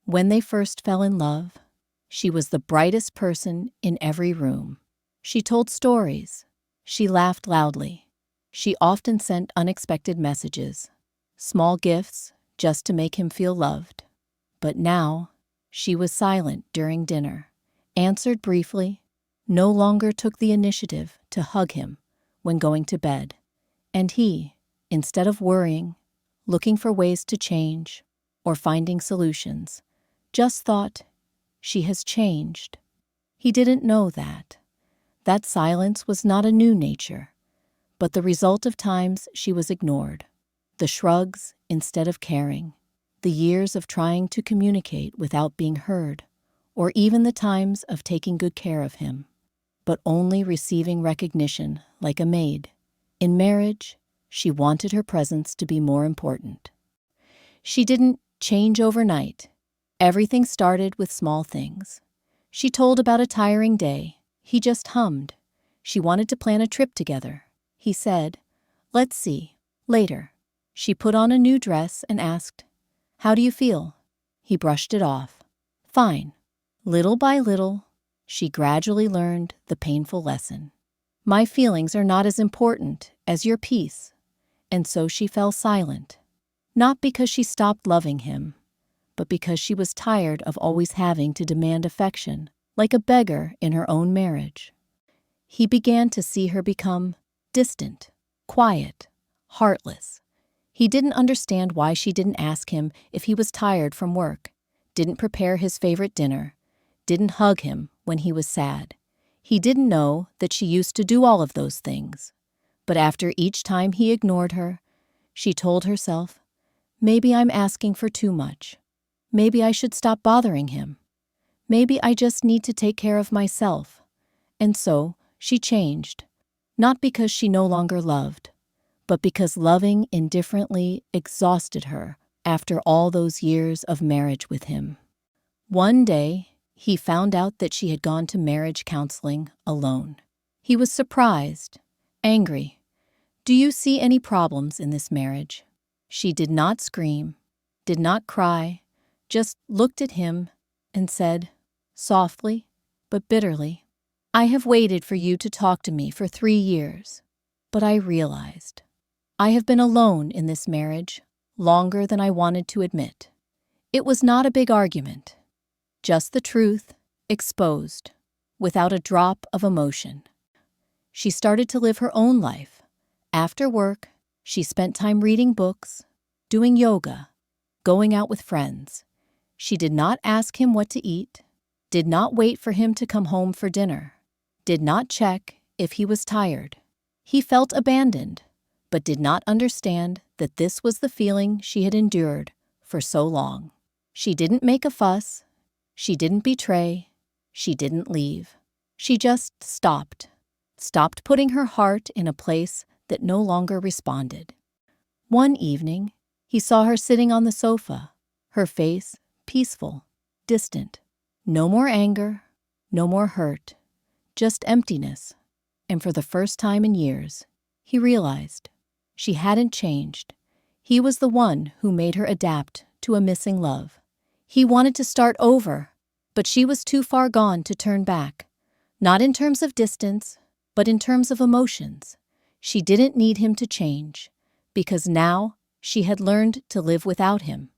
When they first fell in love, she was the brightest person in every room. She told stories. She laughed loudly. She often sent unexpected messages, small gifts just to make him feel loved. But now, she was silent during dinner, answered briefly, no longer took the initiative to hug him when going to bed. And he, instead of worrying, looking for ways to change, or finding solutions, just thought, she has changed. He didn't know that. That silence was not a new nature, but the result of times she was ignored. The shrugs instead of caring, the years of trying to communicate without being heard, or even the times of taking good care of him, but only receiving recognition like a maid. In marriage, she wanted her presence to be more important. She didn't change overnight. Everything started with small things. She told about a tiring day. He just hummed. She wanted to plan a trip together. He said, "Let's see, later." She put on a new dress and asked, "How do you feel?" He brushed it off. "Fine." Little by little, she gradually learned the painful lesson. My feelings are not as important as your peace. And so she fell silent, not because she stopped loving him, but because she was tired of always having to demand affection, like a beggar in her own marriage. He began to see her become distant, quiet, heartless. He didn't understand why she didn't ask him if he was tired from work, didn't prepare his favorite dinner, didn't hug him when he was sad. He didn't know that she used to do all of those things. But after each time he ignored her, she told herself, maybe I'm asking for too much. Maybe I should stop bothering him. Maybe I just need to take care of myself. And so she changed, not because she no longer loved, but because loving indifferently exhausted her after all those years of marriage with him. One day, he found out that she had gone to marriage counseling alone. He was surprised, angry. "Do you see any problems in this marriage?" She did not scream, did not cry, just looked at him and said, softly but bitterly, "I have waited for you to talk to me for 3 years, but I realized I have been alone in this marriage longer than I wanted to admit." It was not a big argument, just the truth exposed, without a drop of emotion. She started to live her own life. After work, she spent time reading books, doing yoga, going out with friends. She did not ask him what to eat, did not wait for him to come home for dinner, did not check if he was tired. He felt abandoned, but did not understand that this was the feeling she had endured for so long. She didn't make a fuss, she didn't betray, she didn't leave. She just stopped putting her heart in a place that no longer responded. One evening, he saw her sitting on the sofa, her face peaceful, distant. No more anger, no more hurt, just emptiness. And for the first time in years, he realized she hadn't changed. He was the one who made her adapt to a missing love. He wanted to start over, but she was too far gone to turn back. Not in terms of distance, but in terms of emotions. She didn't need him to change, because now she had learned to live without him.